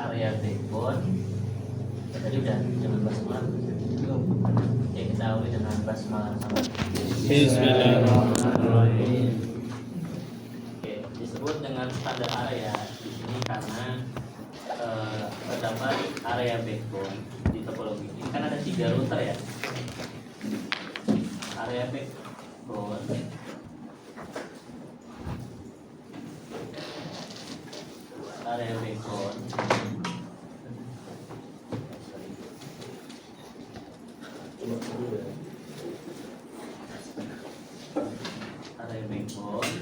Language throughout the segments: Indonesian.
area backbone. Tadi udah dengan basmalah. Ya kita awali dengan basmalah sama. Bismillahirrahmanirrahim. Oke, disebut dengan standar area di sini karena terdapat area backbone di topologi ini kan ada 3 router ya. Area backbone area backbone area backbone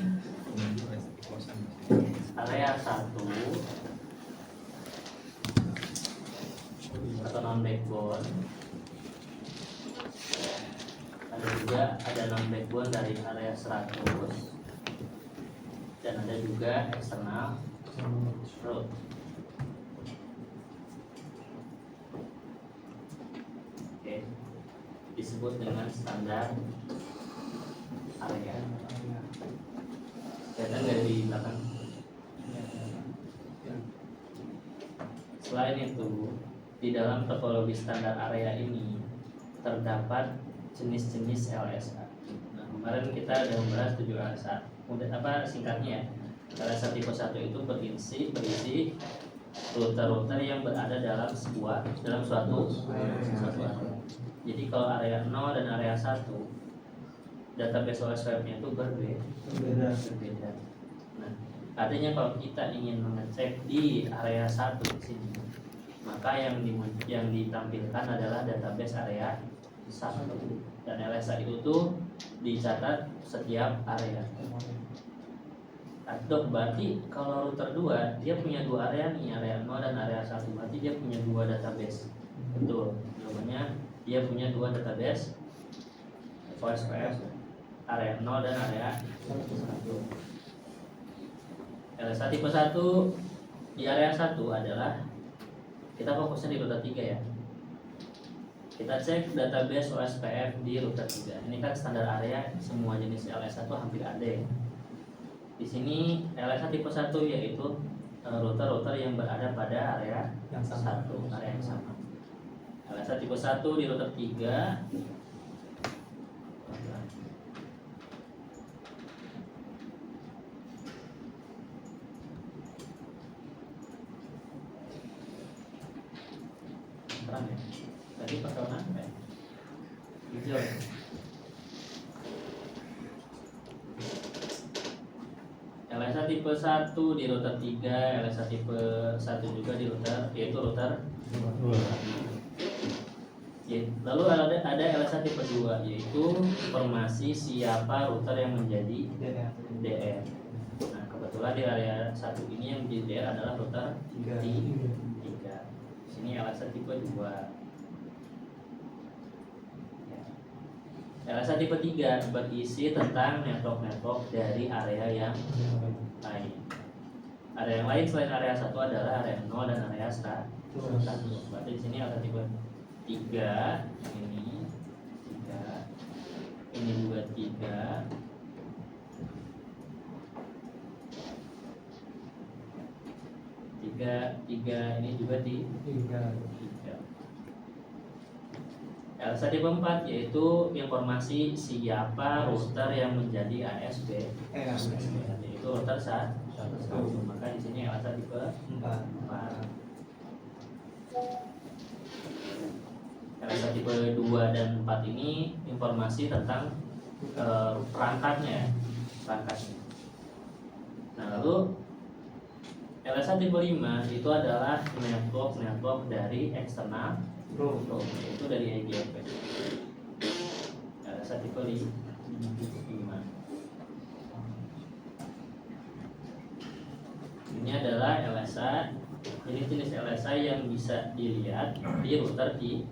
area 1 atau non backbone, ada non backbone dari area 100 dan ada juga eksternal root. Oke, disebut dengan standar area. Kelihatan dari di belakang. Selain itu, di dalam topologi standar area ini terdapat jenis-jenis LSA. Nah, kemarin kita sudah membahas 7 LSA. Singkatnya ya. LSA tipe 1 itu berisi router-router yang berada dalam suatu area. Jadi kalau area 0 dan area 1 database OS webnya itu berbeda. Nah, artinya kalau kita ingin mengecek di area 1 di sini, maka yang ditampilkan adalah database area 1 dan LSA itu tuh dicatat setiap area. Atau berarti kalau router 2 dia punya 2 area nih, area 0 dan area 1, berarti dia punya 2 database. Betul, jawabannya dia punya 2 database OSPF, area 0 dan area 1. LSA tipe 1 di area 1 adalah, kita fokusnya di router 3 ya. Kita cek database OSPF di router 3. Ini kan standar area, semua jenis LSA itu hampir ada ya. Di sini LSA tipe 1 yaitu router-router yang berada pada area yang sama. Area yang sama. LSA tipe 1 di router 3 terang ya. Tadi pakai warna apa ya? Hijau ya? LSA tipe 1 di router 3, LSA tipe 1 juga di router, yaitu router 2. Lalu ada LSA tipe 2, yaitu informasi siapa router yang menjadi DR. Nah, kebetulan di area 1 ini yang menjadi DR adalah router 3. Sini LSA tipe 2. LSA tipe 3 berisi tentang network-network dari area yang lain. Area yang lain selain area 1 adalah area 0 dan area 1. Berarti di sini LSA tipe 3, ini 3, ini juga 3. Tiga ini juga di 3. LSA tipe 4 yaitu informasi siapa router yang menjadi ASB, yaitu router 1. Maka di sini LSA tipe 4. LSA tipe 2 dan 4 ini informasi tentang perangkatnya. Nah, lalu LSA tipe 5 itu adalah network dari eksternal root, itu dari IGP. LSA tipe 5. Ini adalah LSA, jenis LSA yang bisa dilihat di router 3.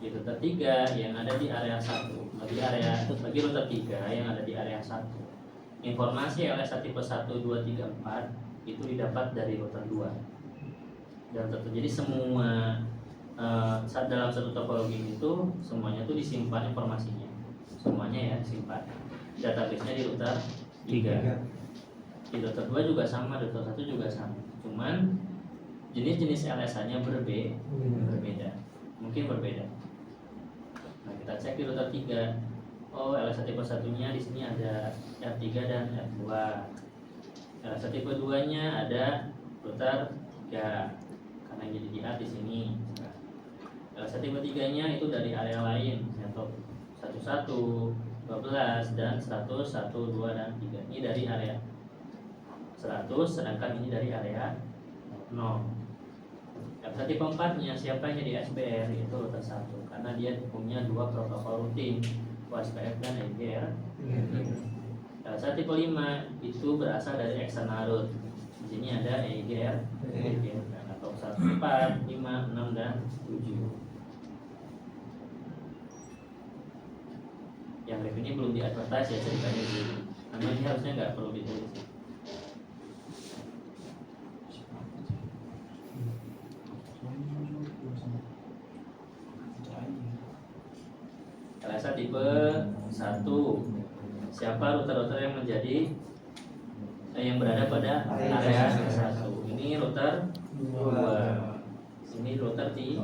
Di router 3 yang ada di area 1, bagi router 3 yang ada di area 1. Informasi LSA tipe 1, 2, 3, 4 itu didapat dari router 2. Dan jadi semua dalam satu topologi itu semuanya itu disimpan informasinya. Semuanya ya disimpan. Database-nya di router 3. Di router 2 juga sama, router 1 juga sama. Cuman jenis-jenis LSA-nya berbeda. Mungkin berbeda. Nah, kita cek di router 3. Oh, LSA tipe 1-nya di sini ada R3 dan R2. LSA tipe 2-nya ada router 3. Karena jadi di A di sini. LSA tipe 3-nya itu dari area lain, network 11, 12 dan 100, 1, 2 dan 3. Ini dari area 100, sedangkan ini dari area 0. LSA tipe 4-nya siapa yang jadi SBR? Itu router 1 karena dia punya dua protokol rutin, OSPF dan EGR. LSA tipe 5 itu berasal dari external root. Di sini ada EGR, atau 1, 4, 5, 6 dan 7. Yang review ini belum di-advertise ya ceritanya sih. Namun ini harusnya nggak perlu ditulis. LSA tipe 1. Siapa router-router yang menjadi yang berada pada area 1? Ini router 2. Ini router 3.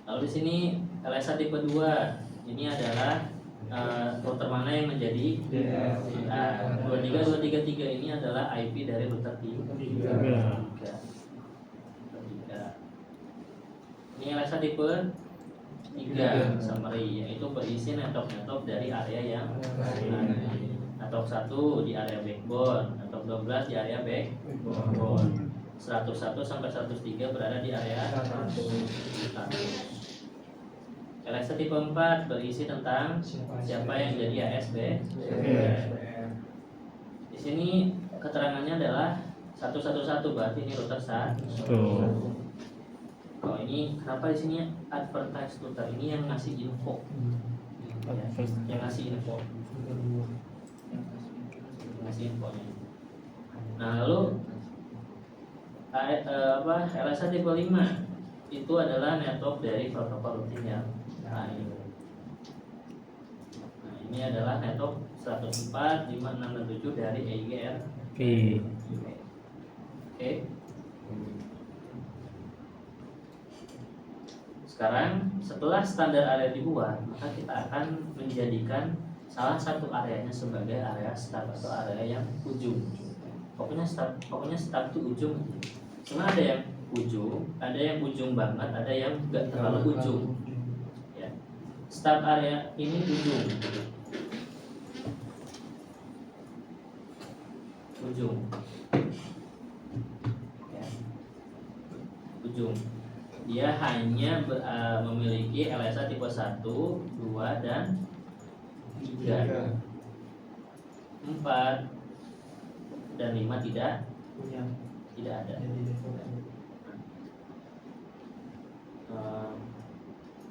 Lalu di sini LSA tipe 2. Ini adalah router mana yang menjadi 23233 ini adalah IP dari router 3. Ini LSA tipe 3 summary, yaitu berisi network dari area yang lain. Network 1 di area backbone, network 12 di area backbone, 101 sampai 103 berada di area 100. LSA tipe 4 berisi tentang siapa yang jadi ASB. Di sini keterangannya adalah 111, berarti ini router 1. Oh, ini kenapa di sini advertise router ini yang ngasih info, ya, yang ngasih infonya. Nah, lalu LSA tipe 5 itu adalah network dari protokol rutin yang lain. Nah, ini adalah network 104, 5, 6, dan 7 dari EIGR. Oke. Sekarang setelah standar area dibuat, maka kita akan menjadikan salah satu areanya sebagai area start atau area yang ujung. Pokoknya start itu ujung. Cuma ada yang ujung, ada yang ujung banget, ada yang enggak terlalu ujung. Ya. Start area ini ujung. Ya. Ujung. Dia hanya memiliki LSA tipe 1, 2, dan 3. 4 dan 5 tidak ada.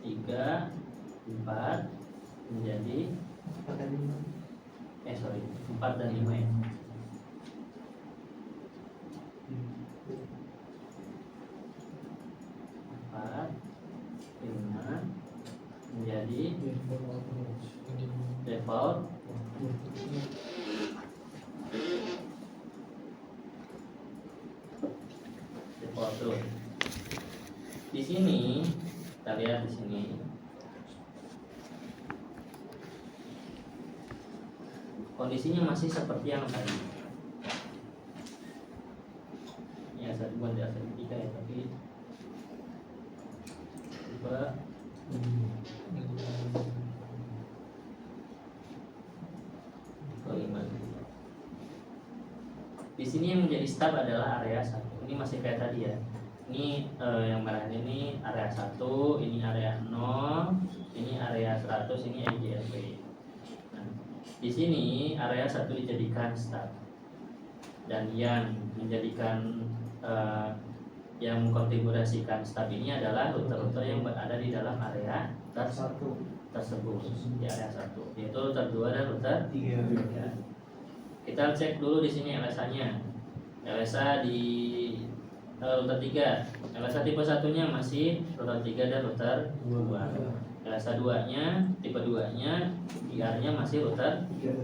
3, 4 menjadi 4 dan 5 ya. 4, 5 menjadi default. Default root. Di sini kita lihat di sini. Kondisinya masih seperti yang tadi. Ya, saya buat di asal 3 ya, tapi coba kelima. Di sini yang menjadi start adalah area 1. Ini masih kayak tadi ya. Ini yang merah ini area 1, ini area 0, ini area 100, ini EGRP. Nah, di sini area 1 dijadikan start. Dan yang menjadikan yang mengkonfigurasikan start ini adalah router-router yang berada di dalam area tersebut di area 1, yaitu router 2 dan router 3. Kita cek dulu di sini LSA-nya. LSA di router 3. LSA tipe 1-nya masih router 3 dan router 2. LSA 2-nya tipe 2-nya DR-nya masih router 3.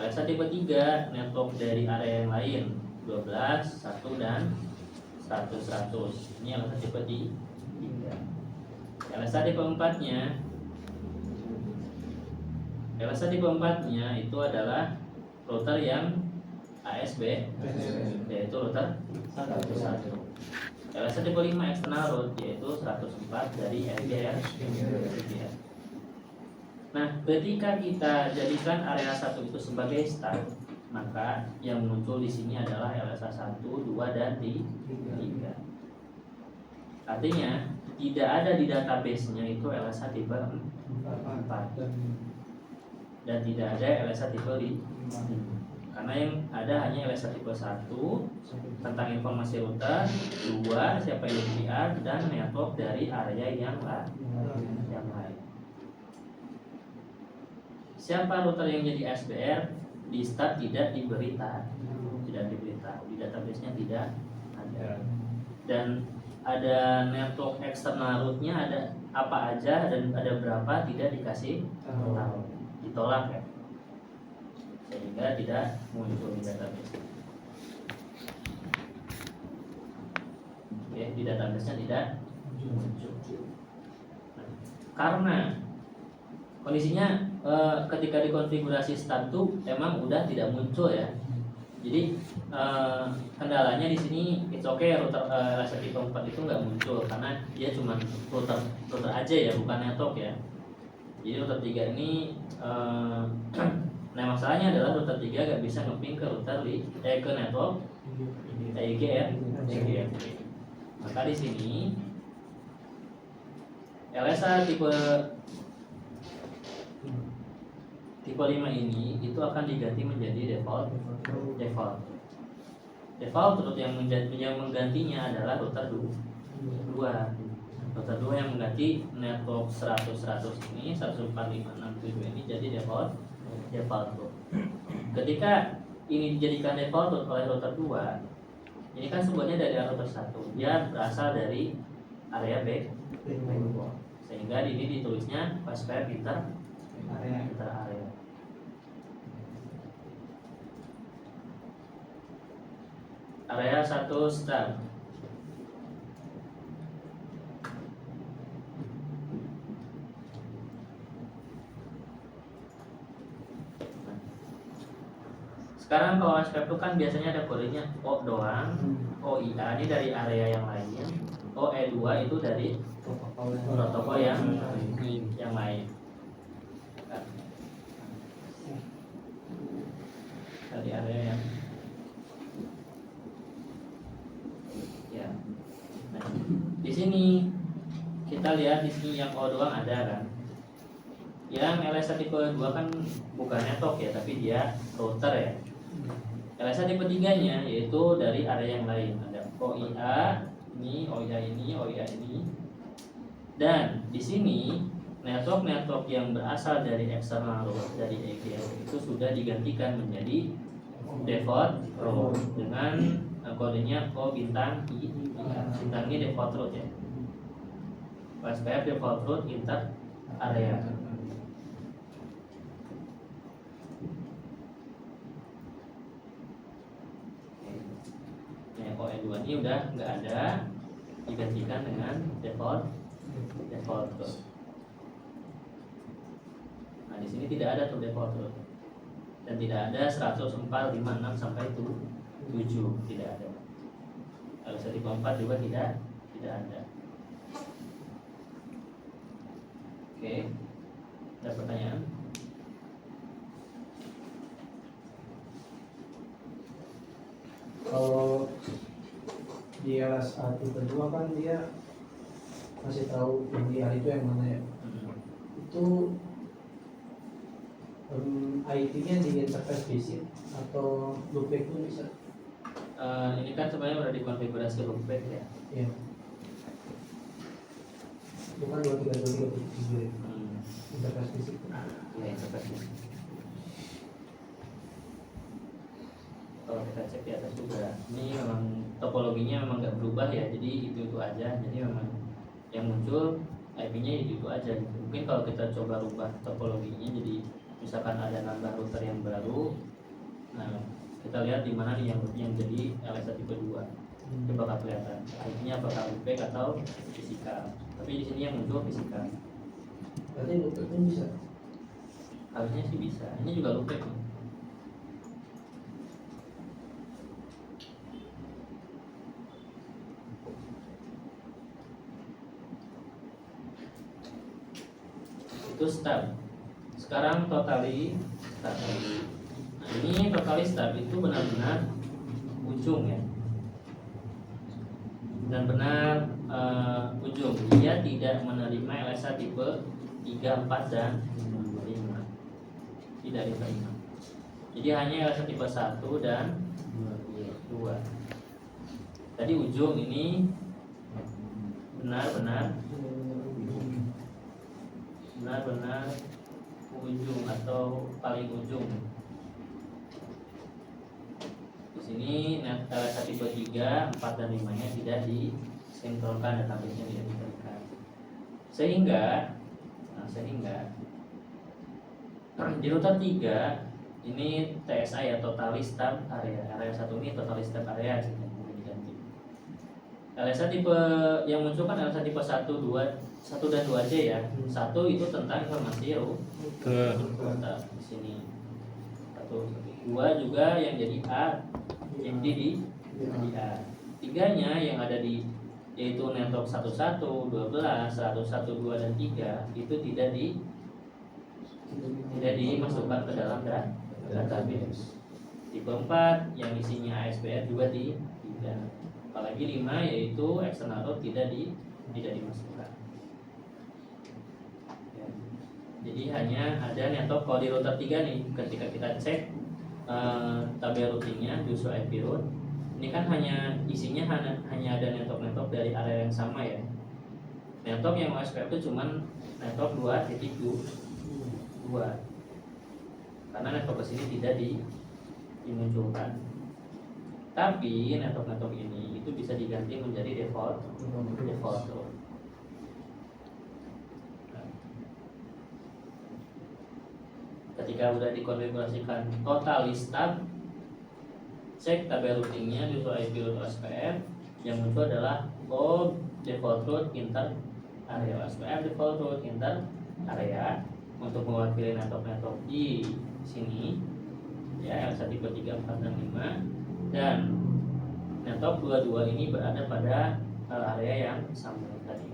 LSA tipe 3 network dari area yang lain 12, 1 dan 100. Ini LSA tipe 3. LSA tipe 4-nya itu adalah router yang ASB, yaitu router 101. LSA tipe 5 external route, yaitu 104 dari RGR. Nah, ketika kita jadikan area 1 itu sebagai start, maka yang muncul di sini adalah LSA 1, 2, dan 3. Artinya tidak ada di database-nya itu LSA tipe 4 dan tidak ada LSA tipe 5. Karena yang ada hanya LSA tipe 1 tentang informasi router, 2 siapa yang VR, dan network dari area yang lain. Siapa router yang jadi SBR di start tidak diberitahu di database-nya tidak ada. Dan ada network eksternal route-nya ada apa aja dan ada berapa tidak dikasih tahu, ditolak ya, sehingga tidak muncul di database. Oke, di database-nya tidak muncul. Karena kondisinya ketika dikonfigurasi start tuh emang udah tidak muncul ya. Jadi kendalanya di sini it's okay router LSA tipe 4 itu nggak muncul karena dia cuma router aja ya, bukan network ya. Jadi router 3 ini nah masalahnya adalah router 3 nggak bisa nge-ping ke router ke network EGR. Maka di sini LSA tipe 5 ini itu akan diganti menjadi default route yang menggantinya adalah router 2 yang mengganti network 100 ini 145.677 ini jadi default route. Ketika ini dijadikan default route oleh router 2, ini kan sumbernya dari router 1, dia berasal dari area backbone, sehingga ini ditulisnya paspare inter area. Area 1 start. Sekarang kalau aspek itu kan biasanya ada kodenya O doang, OIA ini dari area yang lain, OE2 itu dari protokol yang lain. Dari area yang ya. Nah, di sini kita lihat di sini yang O doang ada kan. Yang LSA tipe 2 kan bukan network ya, tapi dia router ya. LSA tipe 3-nya yaitu dari area yang lain. Ada OIA ini, OIA ini. Dan di sini network yang berasal dari external route dari EGL itu sudah digantikan menjadi default route dengan kodenya O bintang I. Bintang ini default route ya. PSPF default route inter area. OE2 ini udah nggak ada, digantikan dengan default route. Nah di sini tidak ada tuh default route dan tidak ada 104, 56 sampai 7 tidak ada. Kalau 104 juga tidak ada. Oke, ada pertanyaan? Kalau di LSA tipe 2 kan dia kasih tahu yang di hari itu yang mana ya? Itu IP-nya di interface visit atau loopback pun bisa? Ini kan sebenarnya udah dikonfigurasi loopback ya. Iya. Bukan 2323 ya. Interface visit. Ya interface visit. Kalau kita cek di atas juga, ini memang topologinya memang nggak berubah ya, jadi itu aja. Jadi memang yang muncul IP-nya itu aja. Mungkin kalau kita coba rubah topologinya, jadi misalkan ada nambah router yang baru, kita lihat di mana nih yang jadi LSA tipe 2. Itu bakal kelihatan. Akhirnya apakah loopback atau fisikal. Tapi di sini yang muncul fisikal. Berarti loopbacknya bisa. Harusnya sih bisa. Ini juga loopback nih. Itu stub. Sekarang totally stub. Nah, ini totally stub itu benar-benar ujung ya. Benar-benar ujung. Dia tidak menerima LSA tipe 3, 4 dan 5. Tidak diterima. Jadi hanya LSA tipe 1 dan 2. Tadi ujung ini benar-benar ujung atau paling ujung. Di sini LSA tipe 3, 4 dan 5-nya tidak disinkronkan, database-nya tidak diberikan. Sehingga di router 3 ini TSA ya, totally stub area. Area 1 ini totally stub area diganti. LSA tipe yang muncul kan LSA tipe 1 dan 2J ya. 1 itu tentang informasi router di sini. 1, 2 juga yang jadi A, yang di A. 3-nya yang ada di yaitu network 11, 12, 101, 2 dan 3 itu tidak dimasukkan ke dalam database. Tipe 4 yang isinya ASPR juga tidak. Apalagi 5 yaitu external route tidak dimasukkan. Ya. Jadi hanya ada network. Kalau di router 3 nih, ketika kita cek tabel routingnya user IP route, ini kan isinya hanya ada network dari area yang sama ya. Network yang OSPF itu cuman network 2.2, karena network kesini tidak dimunculkan. Tapi network ini itu bisa diganti menjadi default route. Ketika sudah dikonfigurasikan totally stub, cek tabel routingnya di IP route OSPF, yang muncul adalah default route inter area OSPF, default route inter area untuk mewakili network di sini ya, LSA tipe 3, 4 dan 5, dan network 22 ini berada pada area yang sama tadi.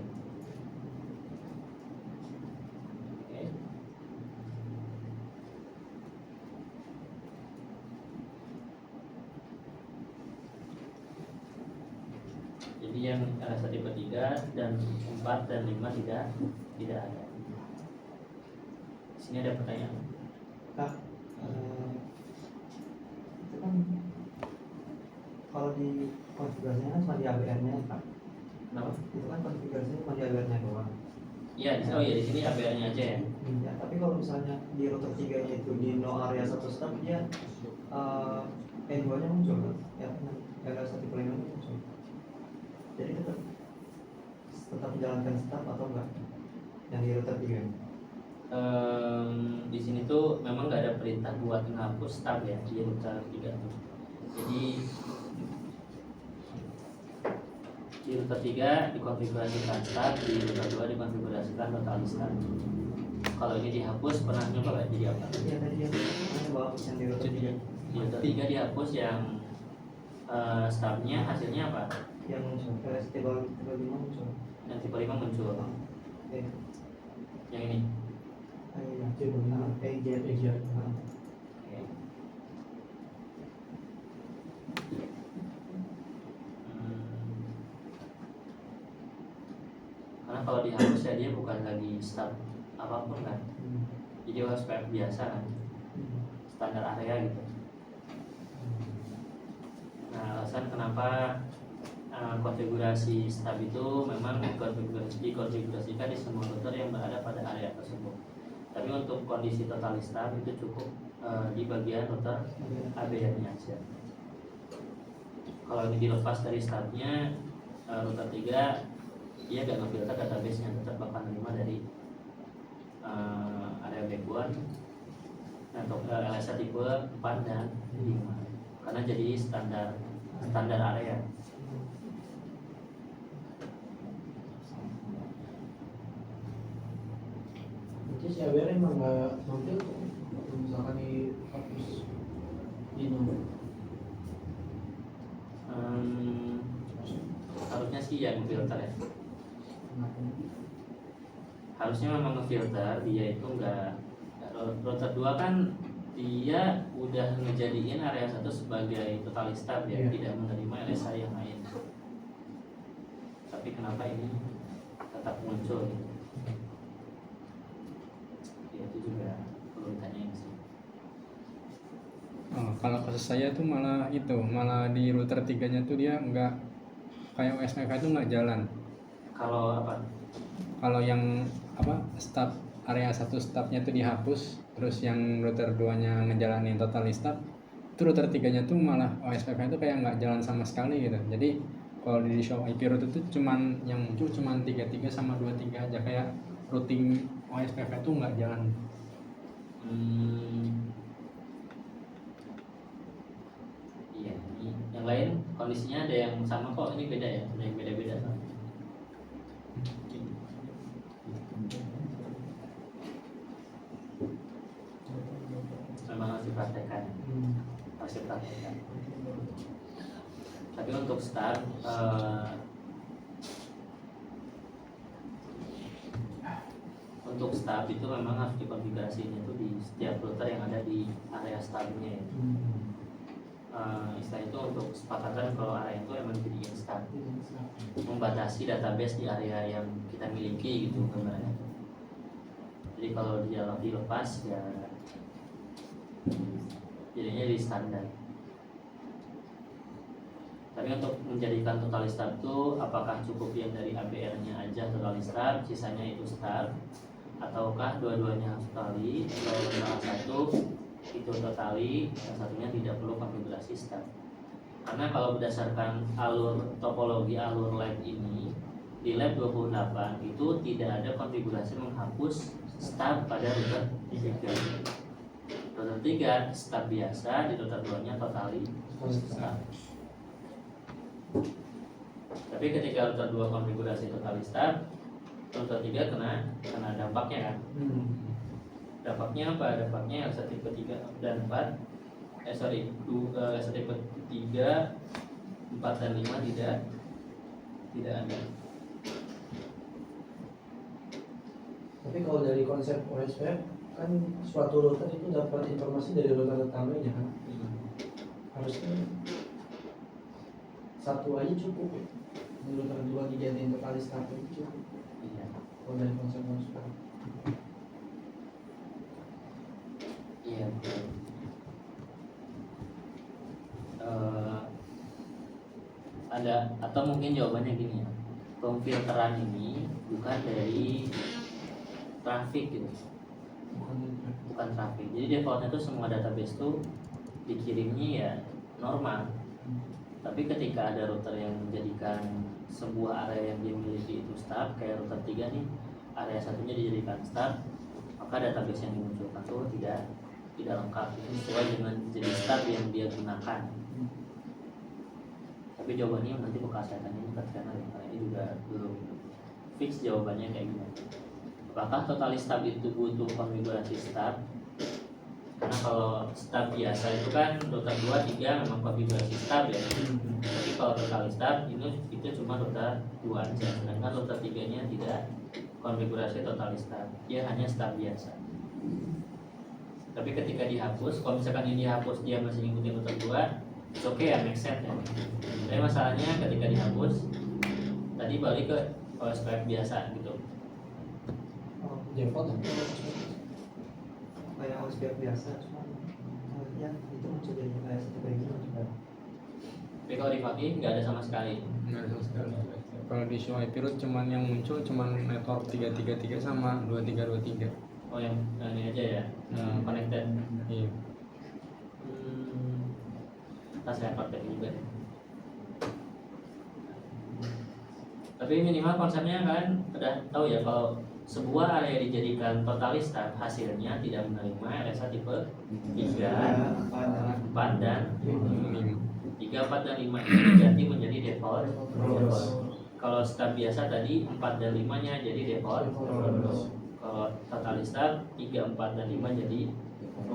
Jadi yang LSA tipe 3 dan 4 dan 5 tidak ada. Di sini ada pertanyaan. Kak, itu kan kalau di konfigurasinya kan cuma di ABR-nya Kak. Kenapa? Itu kan konfigurasinya cuma di ABR-nya doang. Iya, di sini ABR-nya aja ya. Ya, tapi kalau misalnya di router 3-nya itu di no area 1 stub, dia E2-nya muncul kan? Ya, LSA tipe 5 muncul. Jadi tetap menjalankan stub atau enggak yang di router 3? Di sini tuh memang nggak ada perintah buat menghapus stub ya di router 3 tuh. Jadi di router 3 dikonfigurasikan stub, di router 2 dikonfigurasikan total stub. Kalau ini dihapus, pernah nyoba nggak jadi apa? Iya tadi yang bahas yang di router 3. Di router 3 dihapus yang stubnya hasilnya apa? Yang muncul, tipe 5 muncul. Yang tipe 5 muncul. Yang ini. Iya. Oke. Karena kalau dihapus ya dia bukan lagi stub apapun kan. Jadi OSPF biasa kan, standar area gitu. Nah, alasan kenapa konfigurasi stub itu memang dikonfigurasikan di semua router yang berada pada area tersebut. Tapi untuk kondisi total stub itu cukup di bagian router ABR-nya aja. Kalau ini dilepas dari stubnya, router 3 dia gak ngefilter database-nya, tetap bakal menerima dari area backbone untuk LSA tipe 4 dan 5. karena jadi standar area. Berarti si AWR emang nggak mampir kok kalau misalkan dihapus di nomor. Harusnya sih ya ngefilter ya. Harusnya memang ngefilter, dia itu enggak. Router 2 kan dia udah ngejadiin area 1 sebagai totalis tab ya, Iya. tidak menerima LSA yang lain. Tapi kenapa ini tetap muncul gitu? Ya, itu juga perlu ditanyain sih. Oh, kalau kasus saya tuh malah di router 3-nya tuh dia nggak kayak OSPF itu nggak jalan. Kalau apa? Kalau yang stub area 1 stubnya tuh dihapus, terus yang router 2-nya ngejalanin totalis tab, itu router 3-nya tuh malah OSPF itu kayak nggak jalan sama sekali gitu. Jadi kalau di show IP router itu cuman yang muncul cuman 33 sama 23 aja, kayak routing OSPF itu nggak jalan. Iya, ini yang lain kondisinya ada yang sama kok, ini beda ya, ada yang beda-beda soalnya. Memang harus dipraktekkan. Tapi untuk start untuk start itu memang harus dikonfigurasinya itu di setiap router yang ada di area startnya ya. Istilah itu untuk kesepakatan kalau area itu emang dijadikan start, membatasi database di area yang kita miliki gitu gambarnya. Jadi kalau dilepas ya jadinya di standar. Tapi untuk menjadikan totalis tab itu apakah cukup yang dari ABR-nya aja totalis tab, sisanya itu start, ataukah dua-duanya harus totali, atau salah satu itu totali, yang satunya tidak perlu konfigurasi start. Karena kalau berdasarkan alur topologi alur lab ini di lab 28 itu tidak ada konfigurasi menghapus start pada router 3. Router 3 start biasa, di router 2-nya totali start. Tapi ketika router 2 konfigurasi totali start, router 3 kena dampaknya kan. Dampaknya apa? Dampaknya LSA tipe 3 dan 4 LSA tipe 3, 4 dan 5 tidak ada. Tapi kalau dari konsep OSPF kan suatu router itu dapat informasi dari router tetangganya kan. Harusnya satu aja cukup ya. Di router 2 dijadiin totalis tab itu cukup. Iya. Kalau dari konsep OSPF. Iya. Ada atau mungkin jawabannya gini ya, pemfilteran ini bukan dari traffic gitu, bukan traffic. Jadi defaultnya tuh semua database tuh dikirimnya ya normal. Tapi ketika ada router yang menjadikan sebuah area yang dimiliki itu start, kayak router 3 nih, area satunya dijadikan start, maka database yang dimunculkan tuh tidak lengkap, itu sesuai dengan jenis start yang dia gunakan. Tapi jawabannya nanti bekas datanya karena ini juga belum fix jawabannya kayak gimana. Apakah totalis tab itu butuh konfigurasi start? Karena kalau start biasa itu kan router 2, 3 memang konfigurasi start ya. Tapi kalau totalis tab itu cuma router 2 aja, sedangkan router 3-nya tidak konfigurasi totalis tab, dia hanya start biasa. Tapi ketika dihapus, kalau misalkan ini dihapus dia masih ngikutin router 2, it's okay ya, make sense ya. Tapi masalahnya ketika dihapus, tadi balik ke OSPF biasa gitu. Oh, default ya. Kayak OSPF biasa, cuma ya itu muncul jadi kayak tipe ini juga. Tapi kalau dipakai nggak ada sama sekali. Nggak ada sama sekali. Kalau di show IP route cuman yang muncul cuman network 333 sama 2323. Oh yang ini aja ya, connected. Iya. Kita saya praktek juga deh. Tapi minimal konsepnya kan udah tahu ya, kalau sebuah area dijadikan totalis tab, hasilnya tidak menerima LSA tipe 3, 4 dan 5. 3, 4, dan 5 ini diganti menjadi default. Kalau stub biasa tadi 4 dan 5 nya jadi default. Kalau total stub 3, 4, dan 5 jadi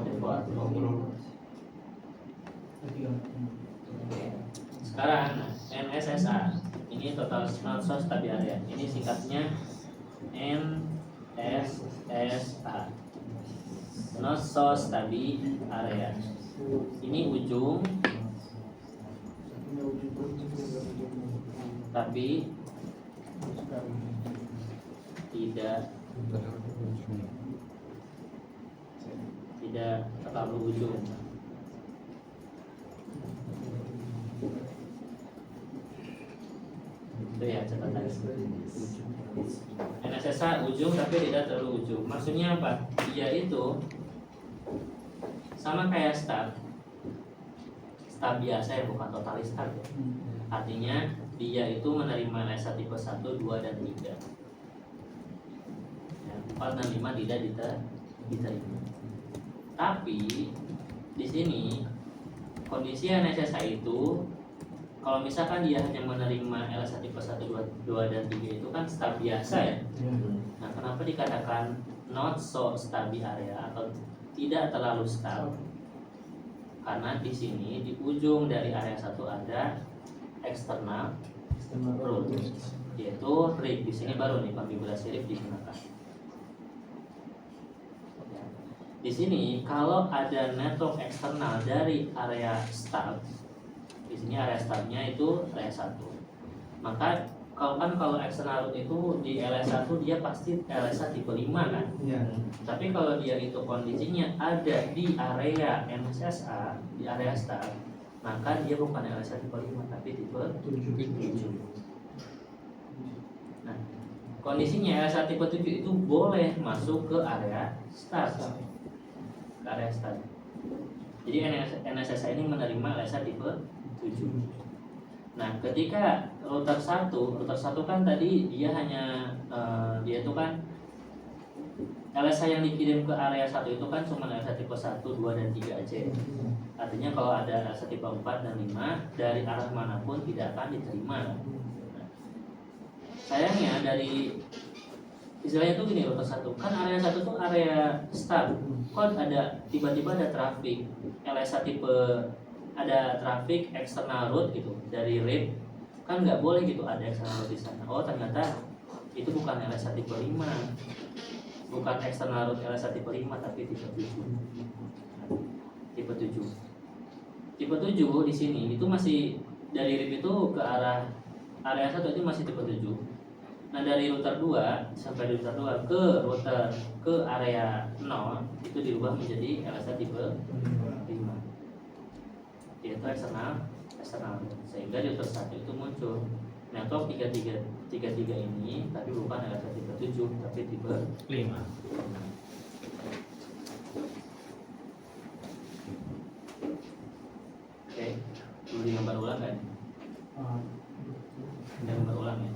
default. Sekarang NSSA ini total not show stub area. Ini singkatnya NSSA, not show stubby area. Ini ujung tapi tidak terlalu ujung. Itu ya catatan. NSSA ujung tapi tidak terlalu ujung. Maksudnya apa? Dia itu sama kayak stub biasa ya, bukan total stub ya. Artinya dia itu menerima LSA tipe 1, 2, dan 3 ya, 4 dan 5 tidak diterima. Tapi di sini kondisi NSSA itu kalau misalkan dia hanya menerima LSA tipe 1, 2, dan 3 itu kan stub biasa ya. Nah, kenapa dikatakan not so stubby area atau tidak terlalu stub? Karena di sini di ujung dari area 1 ada eksternal root, yaitu rig. Di sini baru nih konfigurasi rig digunakan. Di sini kalau ada network eksternal dari area stub, di sini area stubnya itu area 1. Maka kalau eksternal root itu di LS1 dia pasti LSA tipe 5 kan? Iya. Tapi kalau dia itu kondisinya ada di area NSSA, di area stub, maka dia bukan LSA tipe 5 tapi tipe 7. Nah, kondisinya LSA tipe 7 itu boleh masuk ke area stub. Ke area stub. Jadi NSSA ini menerima LSA tipe 7. Nah, ketika router 1 kan tadi dia hanya dia itu kan LSA yang dikirim ke area 1 itu kan cuma LSA tipe 1, 2, dan 3 aja. Artinya kalau ada LSA tipe 4 dan 5 dari arah manapun tidak akan diterima. Nah, sayangnya dari istilahnya tuh gini, router 1 kan area 1 tuh area stub. Kok ada tiba-tiba ada traffic LSA tipe, ada traffic eksternal root gitu dari RIP, kan nggak boleh gitu ada eksternal root di sana. Oh, ternyata itu bukan LSA tipe 5, bukan eksternal root LSA tipe 5 tapi tipe 7. Tipe 7 di sini itu masih dari RIP itu ke arah area 1 itu masih tipe 7. Nah, dari router 2 sampai router 2 ke router ke area 0 itu diubah menjadi LSA tipe 5, yaitu eksternal, sehingga di router 1 itu muncul network 33 ini, tapi bukan LSA tipe 7 tapi tipe 5. Oke, perlu digambar ulang kan? Gambar ulang ya.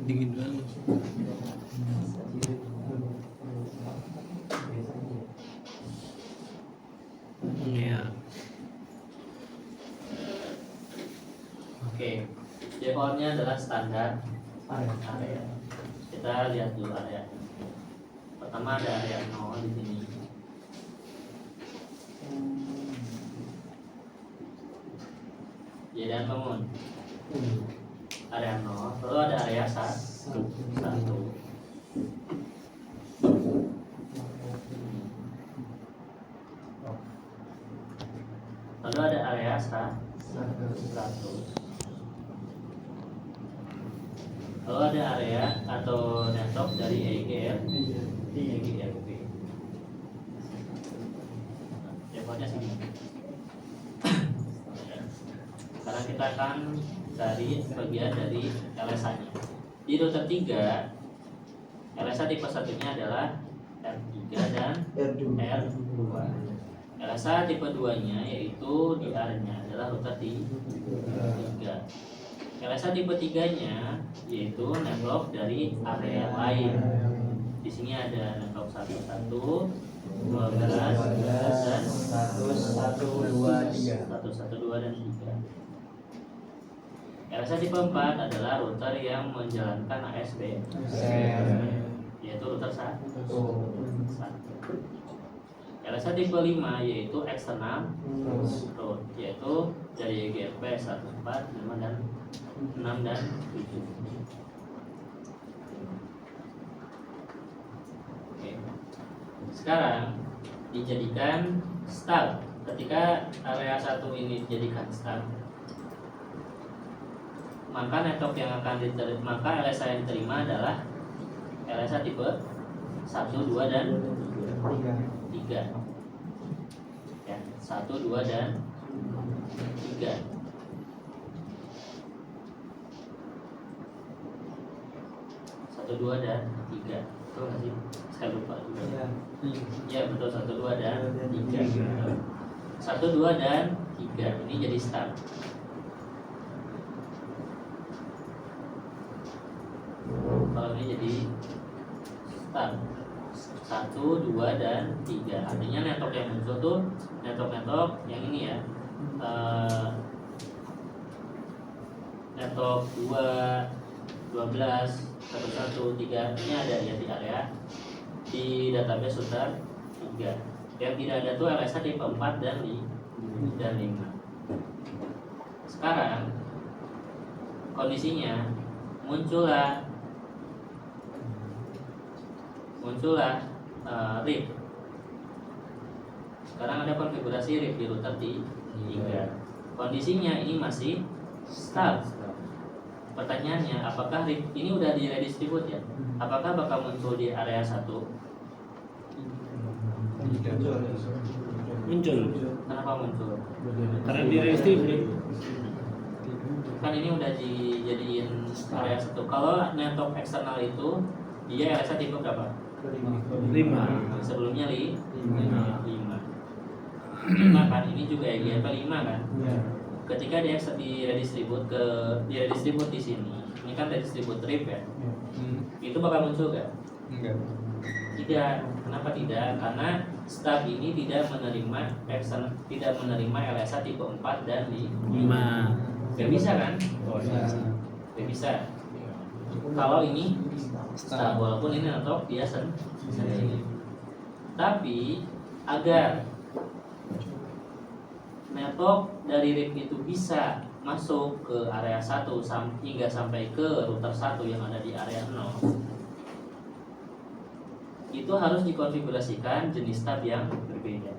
Dingin dulu. Iya. Oke, defaultnya adalah standar area. Kita lihat dulu area. Pertama ada area 0 di sini. Jadi bangun area 0, lalu ada area 1. Lalu ada area 100. Lalu ada area atau network dari EGRP. Defaultnya segini. Sekarang kita akan cari bagian dari LSA-nya. Di router 3, LSA tipe 1-nya adalah R3 dan R2. LSA tipe 2-nya yaitu di R-nya adalah router 3. LSA tipe 3-nya yaitu network dari area lain. Di sini ada network 1, 1, 2, dan 1, 2, 3. 1, 1, 2, dan 3. LSA tipe 4 adalah router yang menjalankan ASB, yaitu router 1. LSA tipe 5 yaitu eksternal route, yaitu dari EGP 1, 4, 5, dan 6 dan 7. Oke. Sekarang dijadikan stub. Ketika area 1 ini dijadikan stub, maka network yang akan diterima, maka LSA yang diterima adalah LSA tipe 1, 2, dan 3. Ya, 1, 2, dan 3. Satu, 2, dan 3. Betul nggak sih? Saya lupa juga. Ya betul, 1, 2, dan 3. 1, 2, dan 3. Ini jadi start. Kalau ini jadi start. 1, 2, dan 3. Artinya network yang muncul tuh network yang ini ya. Network 2, 12, 1, 1, 3 ini ada ya di area di database router 3. Yang tidak ada tuh LSA tipe 4 dan 5. Sekarang kondisinya muncullah RIP. Sekarang ada konfigurasi RIP di router 3. Kondisinya ini masih stub. Pertanyaannya, apakah RIP ini udah di redistribute ya? Apakah bakal muncul di area 1? Muncul. Kenapa muncul? Karena di redistribute. Kan ini udah dijadiin area 1. Kalau network eksternal itu dia area tipe berapa? 5. Sebelumnya 5. Kan ini juga EGP 5 kan? Ketika dia diredistribute di sini, ini kan redistribute RIP ya, itu bakal muncul gak? Enggak. Tidak. Kenapa tidak? Karena stub ini tidak menerima LSA tipe 4 dan 5. Gak bisa kan? Gak bisa. Kalau ini stub, walaupun ini network dia sendiri. Tapi agar network dari RIP itu bisa masuk ke area 1 hingga sampai ke router 1 yang ada di area 0, itu harus dikonfigurasikan jenis tab yang berbeda.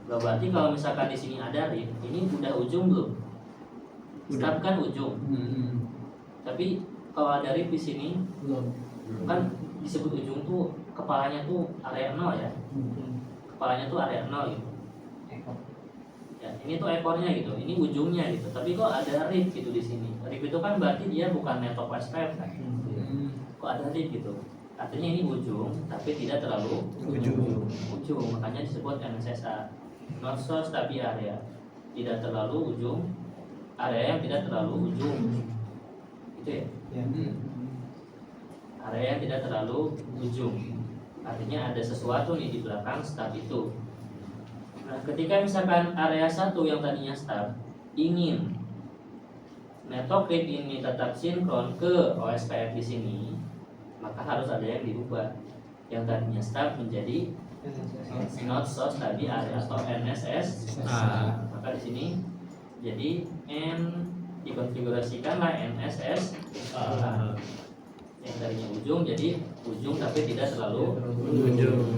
Berarti kalau misalkan di sini ada RIP, ini udah ujung belum? Tab kan ujung. Tapi kalau ada RIP di sini, kan disebut ujung tuh kepalanya tuh area 0 ya. Kepalanya tuh area 0 gitu. Ya, ini tuh ekornya gitu, ini ujungnya gitu. Tapi kok ada RIP gitu di sini? RIP itu kan berarti dia bukan network SPF kan? Kok ada RIP gitu? Artinya ini ujung, tapi tidak terlalu ujung. Makanya disebut NSSA, not source tapi area. Tidak terlalu ujung, area yang tidak terlalu ujung. Gitu ya? Area yang tidak terlalu ujung. Artinya ada sesuatu nih di belakang stub itu. Nah, ketika misalkan area 1 yang tadinya stub ingin network RIP ini tetap sinkron ke OSPF di sini, maka harus ada yang dirubah. Yang tadinya stub menjadi not source tadi area atau NSS. Maka di sini jadi dikonfigurasikanlah NSS. Yang tadinya ujung jadi ujung tapi tidak terlalu ujung.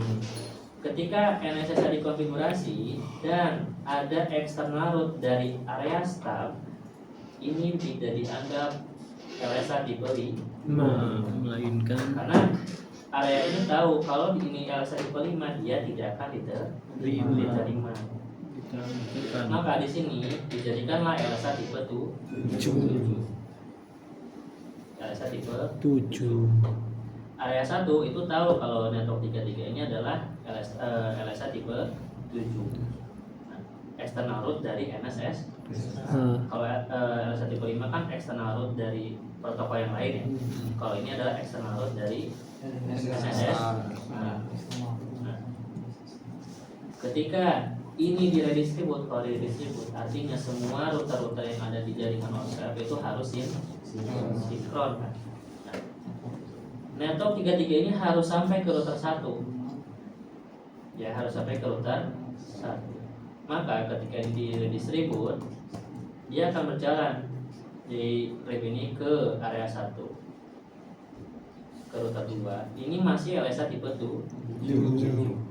Ketika NSSA dikonfigurasi dan ada external route dari area stub, ini tidak dianggap LSA tipe 5, Melainkan karena area ini tahu kalau ini LSA tipe 5 dia tidak akan diterima. Maka di sini dijadikanlah LSA tipe 7. LSA tipe 7. Area 1 itu tahu kalau network 33 ini adalah LSA tipe 7. Nah, external route dari NSS. Kalau LSA tipe 5 kan external route dari protokol yang lain ya. Kalau ini adalah external route dari NSS. Nah, Ketika ini diredistribut, kalau diredistribut artinya semua router-router yang ada di jaringan OSPF itu harus sinkron kan. Nah, network 33 ini harus sampai ke router 1. Ya, harus sampai ke router 1. Maka ketika ini diredistribut, dia akan berjalan di rib ini ke area 1, ke router 2. Ini masih LSA tipe 7.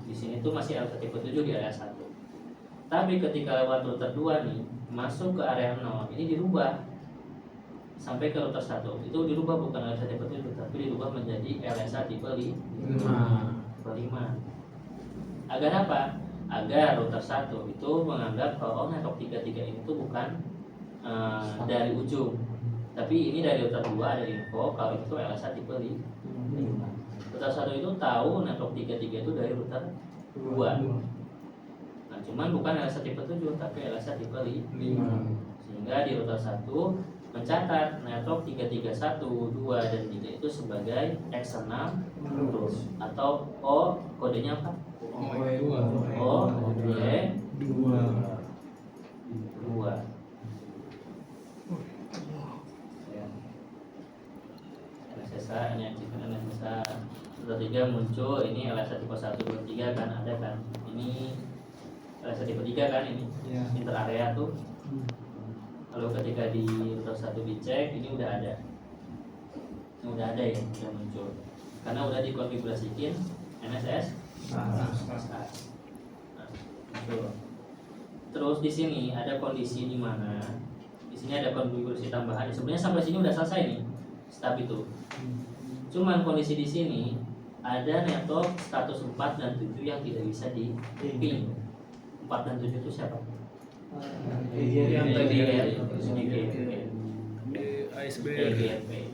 Di sini tuh masih LSA tipe 7 di area 1. Tapi ketika lewat router 2 nih, masuk ke area 0, ini dirubah sampai ke router 1. Itu dirubah bukan LSA tipe 7, tapi dirubah menjadi LSA tipe 5. Agar apa? Agar router 1 itu menganggap kalau network 33 ini tuh bukan dari ujung, tapi ini dari router 2 ada info kalau itu LSA tipe 5. Router 1 itu tahu network 33 itu dari router 2. Nah, cuman bukan LSA tipe 7 tapi LSA tipe 5. Sehingga di router 1 mencatat network 331, 2 dan 3 itu sebagai eksternal root atau O kodenya apa? O Y 2. LSA ini aktifkan LSA router 3 muncul ini LSA tipe 1, 2, 3 kan ada kan. Ini LSA tipe 3 kan ini inter area tuh. Lalu ketika di router 1 dicek ini udah ada. Ini udah ada ya, udah muncul. Karena udah dikonfigurasikan NSS. Nah, muncul. Terus di sini ada kondisi di mana di sini ada konfigurasi tambahan. Sebenarnya sampai sini udah selesai nih step itu. Cuman kondisi di sini ada network status 4 dan 7 yang tidak bisa di ping. 4 dan 7 itu siapa? Yang tadi EGRP.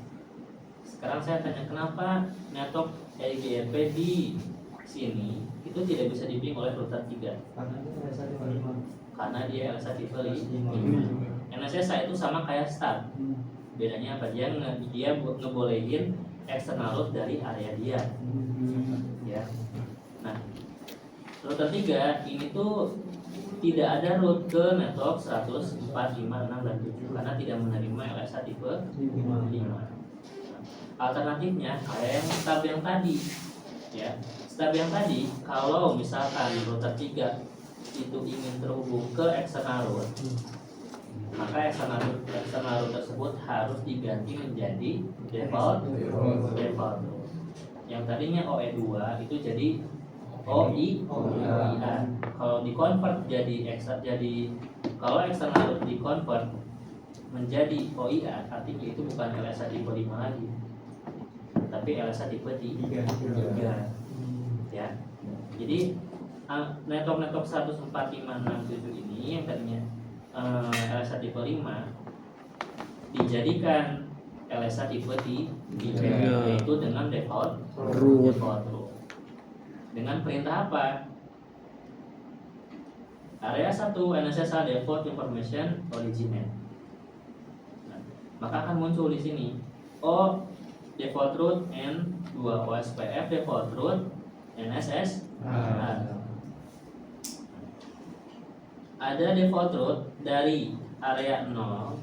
Sekarang saya tanya kenapa network EGRP di sini itu tidak bisa di ping oleh router 3? Karena dia LSA tipe 5. NSSA itu sama kayak start. Bedanya apa? Dia ngebolehin eksternal root dari area dia. Ya. Nah, router 3 ini tuh tidak ada root ke network 100, 4, 5, 6 dan 7 karena tidak menerima LSA tipe 5. Alternatifnya kayak yang stub yang tadi. Ya. Stub yang tadi kalau misalkan router 3 itu ingin terhubung ke eksternal root, maka eksternal root tersebut harus diganti menjadi default root. Yang tadinya OE2 itu jadi OIA. Kalau di convert jadi kalau eksternal root di convert menjadi OIA, artinya itu bukan LSA tipe 5 lagi, tapi LSA tipe 3. Ya. Jadi network 104, 5, 6, 7 ini yang tadinya LSA tipe 5 dijadikan LSA tipe 3 yaitu dengan default root. Dengan perintah apa? Area 1 NSSA default information originate. Nah, maka akan muncul di sini O default root N2 OSPF default root NSS. Ada default root dari area 0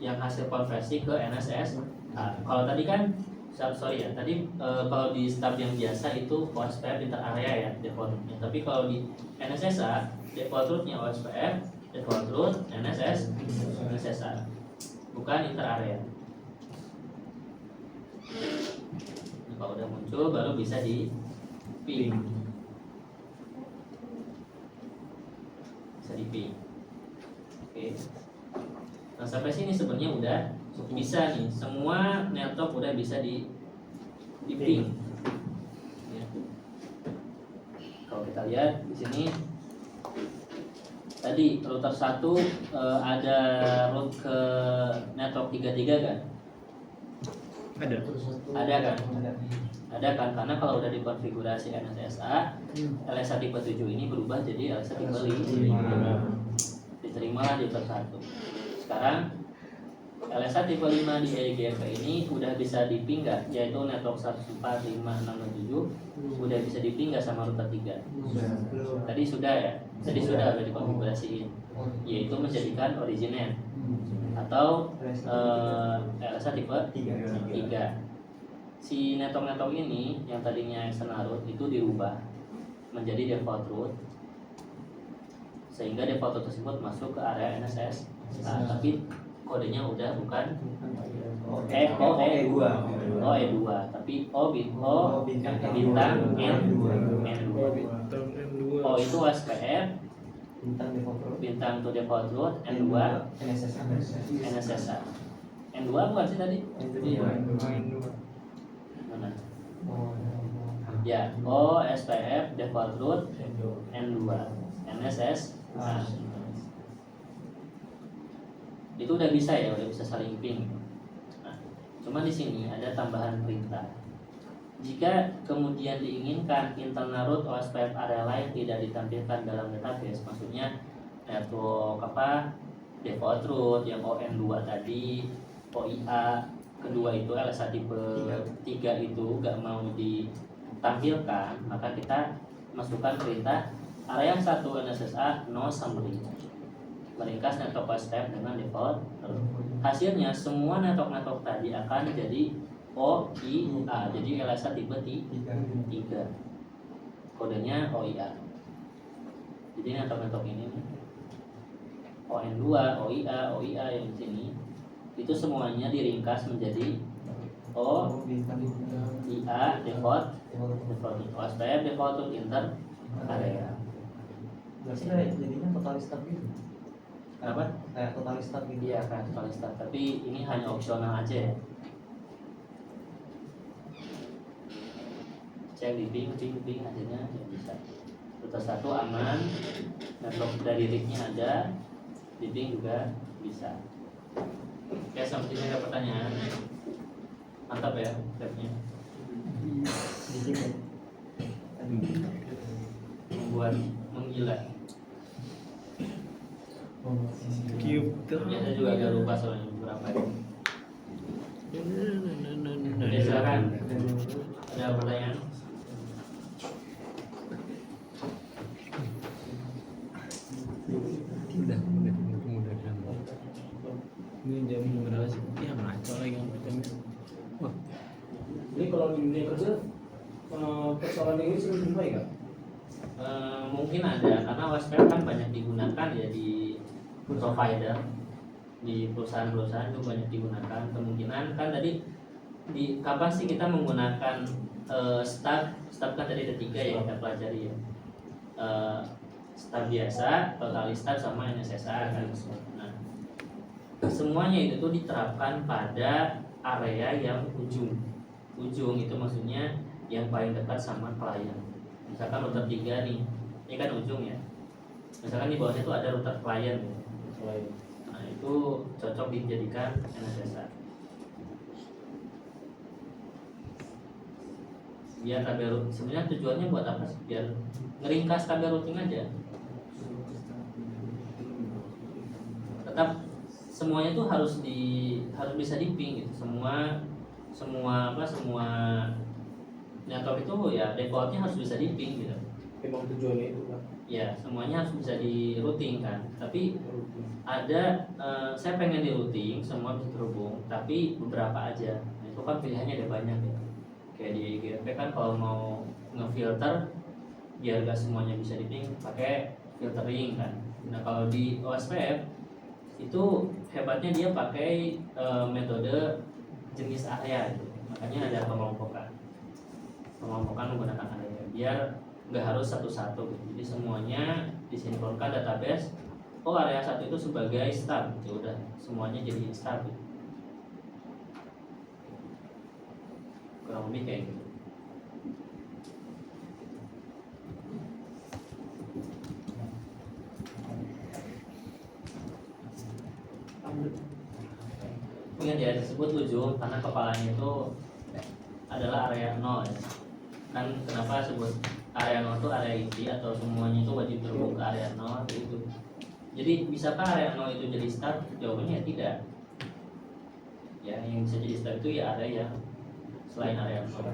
yang hasil konversi ke NSS. Kalau tadi kan sorry ya, tadi kalau di stub yang biasa itu OSPF inter area ya default rootnya. Tapi kalau di NSSA default rootnya OSPF default root NSSA, bukan inter area. Nah, kalau udah muncul baru bisa di ping. Bisa di ping. Oke. Nah, sampai sini sebenarnya udah bisa nih, semua network udah bisa di ping. Ya. Kalau kita lihat di sini tadi router 1 ada root ke network 33 kan? Ada kan? Ada kan? Karena kalau udah dikonfigurasi NSSA, LSA tipe 7 ini berubah jadi LSA tipe 5. Diterimalah di router 1. Sekarang LSA tipe 5 di EIGRP ini udah bisa diping nggak? Yaitu network 145.667 udah bisa diping nggak sama router 3? Belum. Tadi sudah ya? Tadi sudah dikonfigurasiin, yaitu menjadikan originate atau LSA tipe 3. Si network ini yang tadinya external root itu dirubah menjadi default root, sehingga default root tersebut masuk ke area NSS. Tapi kodenya udah bukan OE2, tapi O bintang N2. O itu OSPF, bintang to default root, N2 NSSA. N2 bukan sih tadi? Mana? Ya, O SPF default root N2 NSS. Itu udah bisa ya, udah bisa saling ping. Nah, cuma di sini ada tambahan perintah. Jika kemudian diinginkan internal root OSPF area lain tidak ditampilkan dalam database, maksudnya network default root yang ON2 tadi, OIA kedua itu LSA tipe 3 itu gak mau ditampilkan, maka kita masukkan perintah area 1 NSSA no summary, meringkas network OSPF dengan default. Hasilnya semua network tadi akan jadi OIA, jadi LSA tipe 3, kodenya OIA. Jadi network ini ON2, OIA yang di sini itu semuanya diringkas menjadi OIA default OSPF default inter area. Berarti kayak jadinya totalista gitu. Kenapa? Kayak totalista gitu. Iya kan totalista, tapi ini hanya opsional aja ya. Cek di ping hasilnya ya bisa. Router 1 aman, network dari RIG-nya ada, di ping juga bisa. Oke, sampai sini ada pertanyaan. Mantap ya labnya. Membuat menggila. Ya, saya juga agak lupa soalnya beberapa ini. Oke, silakan. Ada pertanyaan? Udah kan. Ini jam berapa sih? Ya ngaco lagi yang pertama. Jadi kalau di dunia kerja persoalan ini sering baik nggak? Mungkin ada, karena OSPF kan banyak digunakan ya di provider, di perusahaan-perusahaan itu banyak digunakan. Kemungkinan kan tadi di kapan sih kita menggunakan stub kan tadi ada 3 ya kita pelajari ya. Stub biasa, total stub sama NSSA kan. Nah, semuanya itu tuh diterapkan pada area yang ujung itu maksudnya yang paling dekat sama klien. Misalkan router 3 nih, ini kan ujung ya. Misalkan di bawahnya tuh ada router klien gitu. Nah itu cocok dijadikan NSSA. Biar tabel, sebenarnya tujuannya buat apa sih? Biar ngeringkas tabel routing aja. Tetap semuanya tuh harus bisa di-ping gitu. Semua network itu ya defaultnya harus bisa di-ping gitu. Memang tujuannya itu kan. Ya semuanya harus bisa di routing kan. Tapi ada saya pengen di routing semua bisa terhubung, tapi beberapa aja. Nah, itu kan pilihannya ada banyak ya. Kayak di IGRP kan kalau mau ngefilter biar gak semuanya bisa di-ping pakai filtering kan. Nah kalau di OSPF itu hebatnya dia pakai metode jenis area gitu. Makanya ada pengelompokan menggunakan area biar nggak harus satu-satu gitu. Jadi semuanya disinkronkan database. Oh area 1 itu sebagai stub, ya udah semuanya jadi stub gitu. Kurang lebih kayak gitu. Ingat ya disebut ujung karena kepalanya itu adalah area 0 ya. Kan kenapa sebut area 0 itu area inti atau semuanya itu wajib terhubung ke area 0 itu. Jadi bisakah area 0 itu jadi start? Jawabannya tidak. Ya, yang bisa jadi staf itu ya area selain area 0.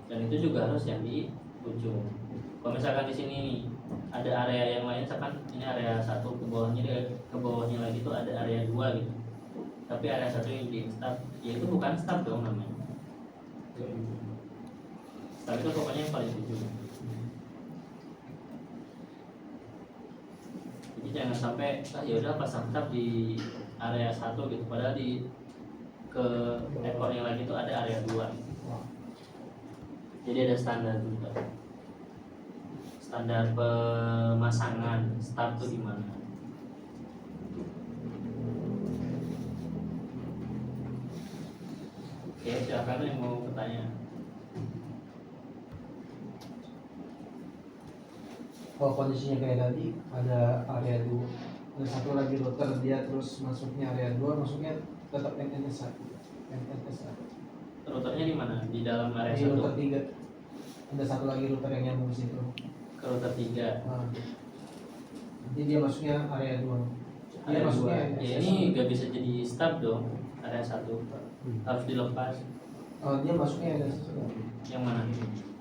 Dan itu juga harus yang di ujung. Kalau misalkan di sini ada area yang lain, misalkan ini area 1, ke bawahnya lagi tuh ada area 2 gitu. Tapi area 1 yang di staf, ya itu bukan staf dong namanya. Staf itu pokoknya yang paling ujung. Jadi jangan sampai ya udah pasang staf di area 1 gitu, padahal di ke ekornya lagi tuh ada area 2. Jadi ada standar juga. Standar pemasangan staf tuh gimana? Oke, silakan yang mau bertanya. Kalau kondisinya kayak tadi ada area 2, ada satu lagi router dia terus masuknya area 2, masuknya tetap NSA. Routernya di mana? Di dalam area Di 1. router 3 ada satu lagi router yang nyambung ke situ. Ke router 3. Nah, jadi dia masuknya area 2. Dia Area masuknya 2. Ya ini nggak bisa jadi staf dong. Area 1 harus dilepas. dia masuknya ada satu. Yang mana?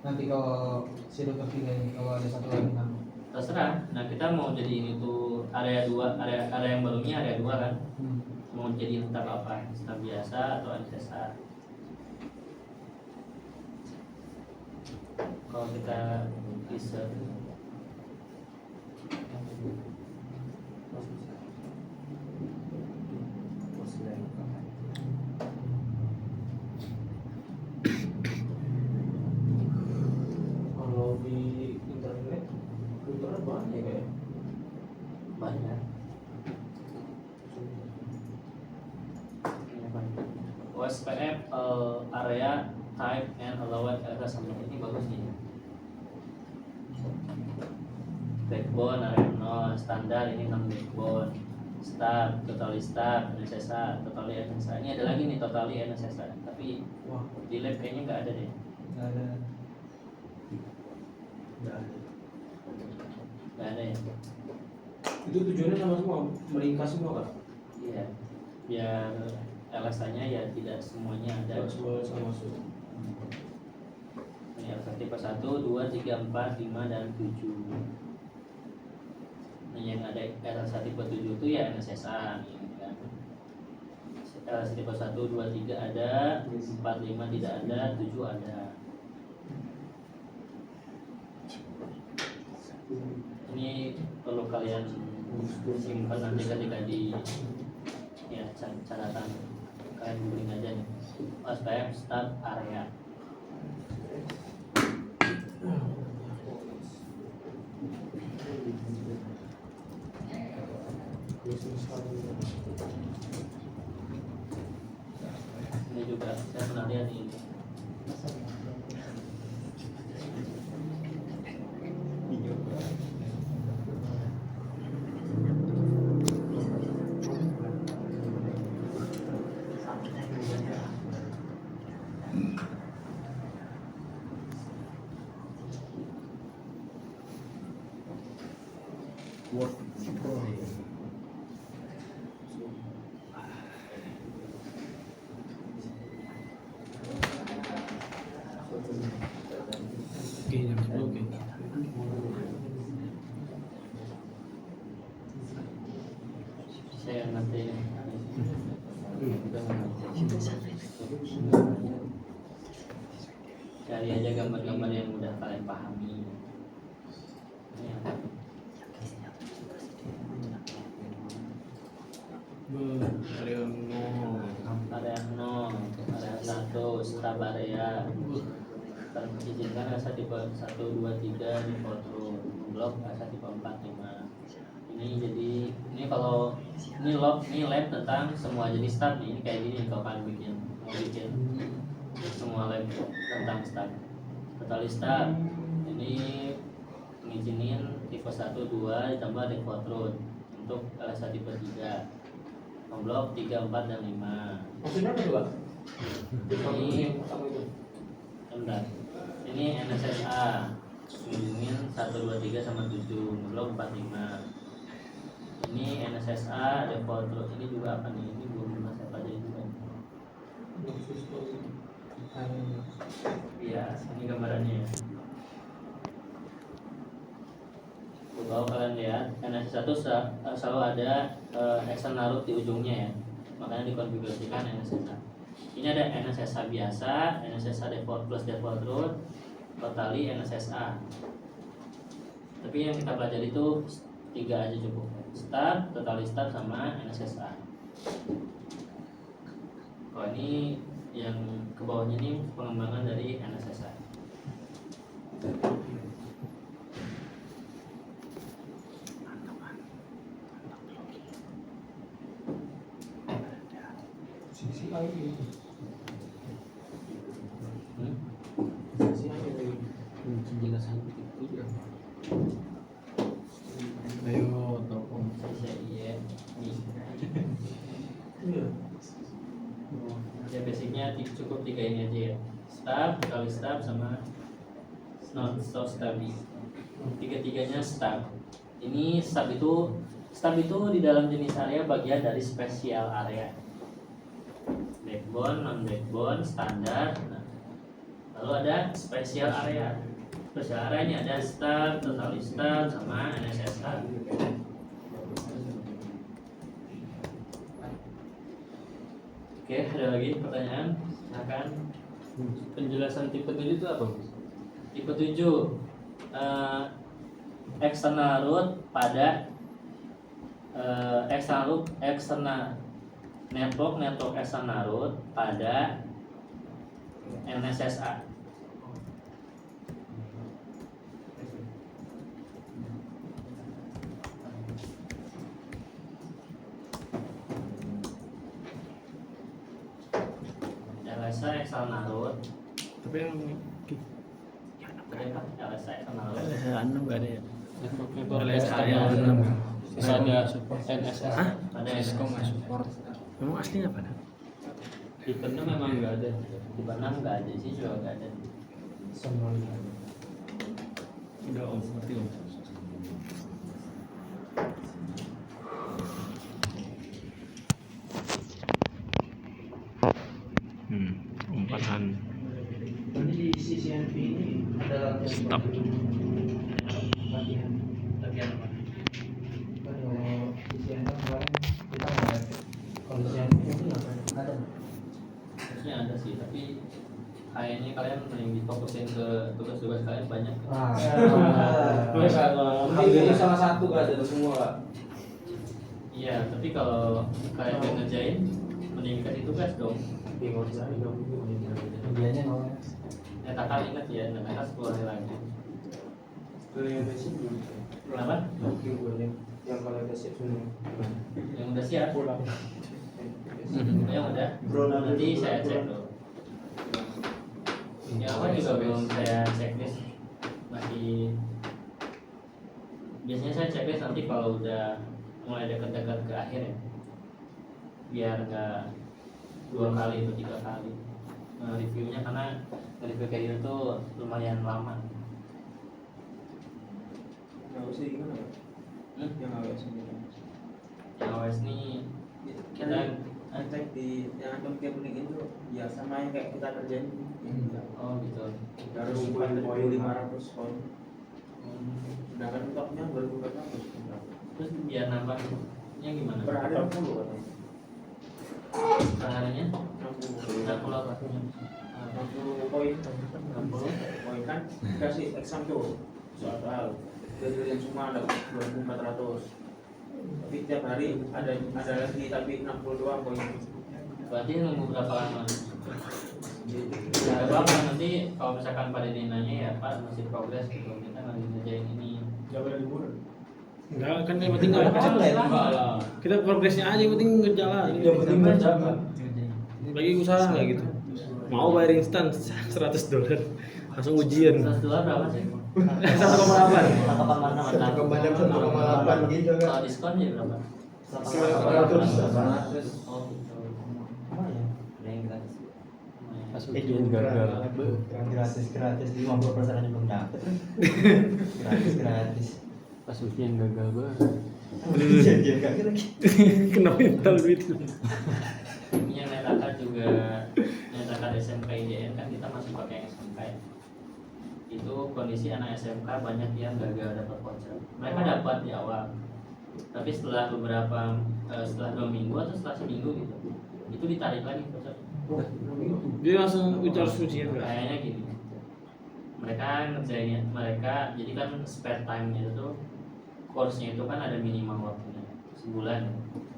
Nanti kalau si router 3 ini kalau ada satu lagi nambah. Terserah. Nah, kita mau jadi ini tuh area 2, area yang barunya area 2 kan. Mau jadi staf apa? Staf biasa atau NSA? Kalau kita bisa Kalau di internet routernya banyak ya. banyak. OSPF area type and allowed access ini bagus nih. Backbone area 0, standar ini 6 backbone, start, totally start, NSSA, totally NSSA. Ini ada lagi nih totally NSSA, tapi Wah, di lab kayaknya nggak ada deh. nggak ada. Nggak ada ya. Itu tujuannya sama semua, meringkas semua kan? Iya, biar LSA-nya ya tidak semuanya ada. Semua sama masuk. Ini LSA tipe 1, 2, 3, 4, 5, dan 7. Nah, yang ada LSA tipe 7 itu ya NSSA ini kan. LSA tipe 1, 2, 3 ada, 4, 5 tidak ada, 7 ada. Ini perlu kalian simpan nanti ketika di ya catatan kalian googling aja nih. OSPF start area. Ini juga saya pernah lihat ini. Oke, jam 10 oke. Saya nanti cari aja gambar-gambar yang mudah kalian pahami. Ini apa? Area 0. Area 0, area 1, staf area. Izinkan asa tipe 1, 2, 3 di foto blok asa tipe 4, 5. Ini jadi ini kalau ini lab tentang semua jenis staf nih. Ini kayak gini kalau kalian mau bikin semua lab tentang staf. Total staf ini ngizinin tipe 1, 2 ditambah default root untuk LSA tipe 3. Blok 3, 4, dan 5. Maksudnya apa tuh, Pak? Ini Pertama itu. bentar. Ini NSSA ngizinin 1, 2, 3 sama 7. Blok 4, 5. Ini NSSA default root. Ini juga apa nih? Ini belum pernah saya pelajari juga. Iya, ini gambarannya ya. Kalau kalian lihat NSS1 selalu ada action larut di ujungnya ya, makanya dikonfigurasikan NSSA. Ini ada NSSA biasa, NSSA default plus default root, totally NSSA. Tapi yang kita pelajari itu 3 aja cukup, start, totally start, sama NSSA. Kalau ini yang ke bawahnya ini pengembangan dari NSSA. Sisi aja gitu. Hmm? Sisi aja lagi. Penjelasan itu ya. Ayo telepon. Iya. Iya. Ya basicnya cukup 3 ini aja ya. Start, kali start, sama not so stubby. 3-tiganya start. Ini start itu di dalam jenis area bagian dari spesial area. Backbone, non backbone, standar. Nah, lalu ada spesial area. Spesial area ini ada start, total start, sama NSSA. Oke, ada lagi pertanyaan? Silakan. Penjelasan tipe 7 itu apa? Tipe 7 external root pada external network external root pada NSSA. LSA external root. Tapi yang Berapa LSA external root? LSA 6 nggak ada ya? LSA yang 6. Bisa ada NSS. Hah? Ada Cisco nggak NSS. support. Memang aslinya apa? Tipe 6 memang nggak ada. Tipe 6 nggak ada sih, juga nggak ada. Semuanya. Udah om, ngerti om. Umpatan. Ini di CCNP ini ada Stop. latihan. Bagian apa? Kalau CCNP kemarin kita nggak ada. Kalau CCNP mungkin ada. Harusnya ada sih, tapi kayaknya kalian yang difokusin ke tugas-tugas kalian banyak. Ini salah satu gak ada semua. Iya, tapi kalau kalian yang ngerjain, mending kasih tugas dong. Bingung saya dong. Biasanya mau. Takal ingat ya, takal 10 hari lagi. Kenapa? Yang kalau udah siap semua. Yang udah siap? Pulang. Yang udah? Nanti saya cek dulu. Yang apa juga belum saya checklist, masih. Biasanya saya checklist nanti kalau udah mulai dekat-dekat ke akhir ya, biar nggak 2 kali atau 3 kali reviewnya, karena review kayak gitu tuh lumayan lama. Yang usah gimana Pak? Yang AWS ini. Yang OS nih kita Cek di yang antum kayak kuning itu ya sama yang kayak kita kerjain. oh gitu. Harus 4.500 poin. Sedangkan topnya 2.400. Terus biar nambahnya gimana? Per hari 60 katanya. Perharinya 60 apa? 60 poin. 60 poin kan dikasih exam tuh soal dari yang semua ada 2.400. Tapi tiap hari ada lagi tapi 62 poin. Berarti nunggu berapa lama? Gak apa-apa, nanti kalau misalkan pada nanya ya Pak masih progres gitu, kita lagi ngerjain ini. Gak boleh liburan. Enggak, kan yang penting nggak kita progresnya aja, yang penting ngejalan. Yang penting berjalan. Lagi usaha kayak gitu. Mau bayar instan $100, langsung ujian. $100 berapa sih? 1,8. 1,8 gitu kan. Kalau diskon ya berapa? 800. Oh gitu. Ada yang gratis. Ujian gagal. Gratis 50% aja belum dapet. Gratis. Pas ujian gagal banget. Ujian gagal lagi. Kena mental duit. Ini yang netaka juga sedangkan SMK IDN kan kita masih pakai SMK ya. Itu kondisi anak SMK banyak yang gagal dapat voucher. Mereka dapat di awal, tapi setelah setelah 2 minggu atau setelah seminggu gitu, itu ditarik lagi voucher. Dia langsung itu harus ujian nggak? Kayaknya gini, mereka ngerjainnya, mereka jadi kan spare time-nya itu course-nya itu kan ada minimal waktunya sebulan,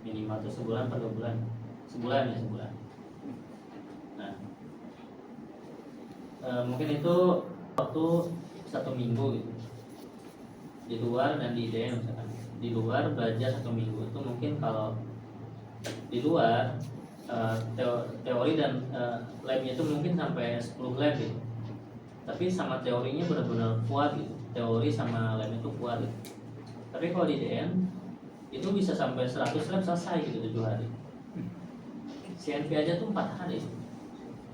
minimal tuh sebulan per 2 bulan, sebulan. Nah, mungkin itu waktu 1 minggu gitu di luar, dan di IDN misalkan di luar belajar 1 minggu itu mungkin kalau di luar teori dan labnya itu mungkin sampai 10 lab gitu, tapi sama teorinya benar-benar kuat gitu, teori sama labnya itu kuat gitu. Tapi kalau di IDN itu bisa sampai 100 lab selesai gitu 7 hari. CNV aja tuh 4 hari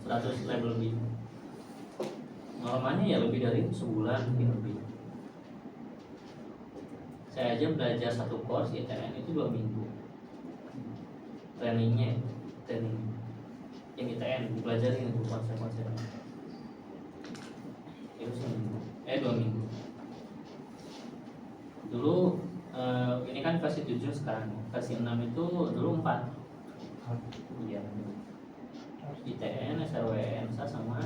100 lab lebih. Normalnya ya lebih dari sebulan mungkin lebih. Saya aja belajar 1 course ITN itu 2 minggu. Training yang ITN dipelajarin itu konsep-konsepnya. Itu 2 minggu. Dulu ini kan versi 7 sekarang. Versi 6 itu dulu 4. Iya. ITN, SRWN, sama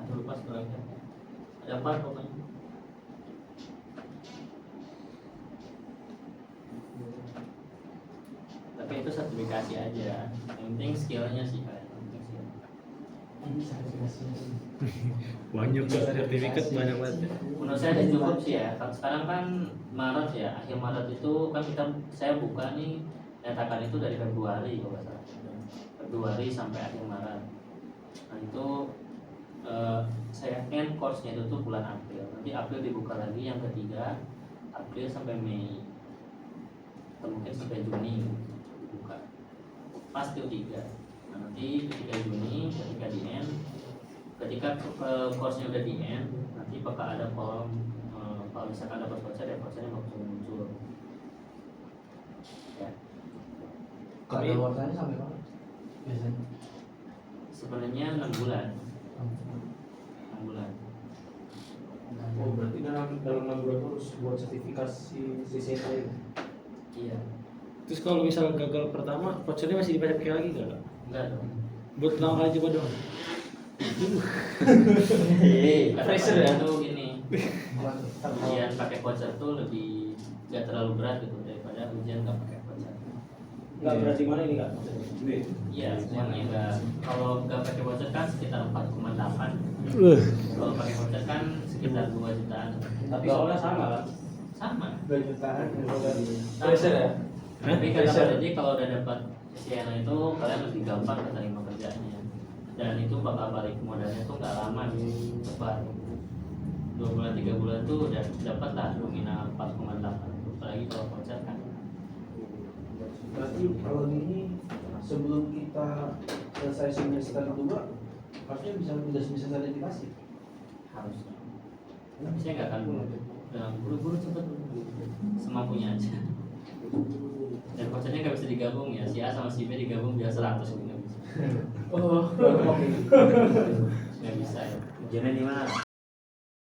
aduh lupa setelah itu ada 4 pokoknya. Tapi itu sertifikasi aja, yang penting skillnya sih kan. Banyak banget sertifikat, banyak banget. Menurut saya udah cukup sih ya. Sekarang kan Maret ya, akhir Maret itu kan saya buka nih nyatakan itu dari Februari kalau nggak salah, Februari sampai akhir Maret. Nah itu saya kan course-nya itu tuh bulan April. Nanti April dibuka lagi yang ketiga, April sampai Mei, atau mungkin sampai Juni dibuka. Pas itu 3. Nah, nanti ketika Juni, ketika di end, ketika course-nya udah di end, nanti bakal ada kolom kalau misalkan dapat voucher ya vouchernya bakal muncul. Ya. Kadaluarsanya sampai kapan biasanya? Sebenarnya 6 bulan. 6 bulan. Oh berarti dalam 6 bulan itu harus buat sertifikasi CCT. Iya. Terus kalau misalnya gagal pertama, vouchernya masih dipakai lagi nggak? Enggak dong. Buat pertama kali coba dong. Pressure ya tuh gini. Apa tuh? Ujian pakai voucher tuh lebih nggak terlalu berat gitu daripada ujian nggak pakai voucher. Enggak berarti mana ini Kak? Iya, semuanya nggak. Kalau nggak pakai voucher kan sekitar 4,8. Kalau pakai voucher kan sekitar 2 jutaan. Tapi soalnya sama kan? Sama. 2 jutaan Pressure ya? Tapi kata Pressure. Pak Dedi kalau udah dapat Siena itu kalian lebih gampang keterima kerjanya. Dan itu bakal balik modalnya tuh nggak lama gitu, cepat. 2 bulan 3 bulan tuh udah dapat lah nominal 4,8. Apalagi kalau voucher kan. Berarti kalau ini sebelum kita selesai semester 2 harusnya bisa sertifikasi. Harus. Tapi saya nggak akan buru-buru cepet semampunya aja. Dan vouchernya nggak bisa digabung ya, si A sama si B digabung biar 100 gitu nggak bisa. Oh, oke. Nggak bisa ya. Ujiannya di mana?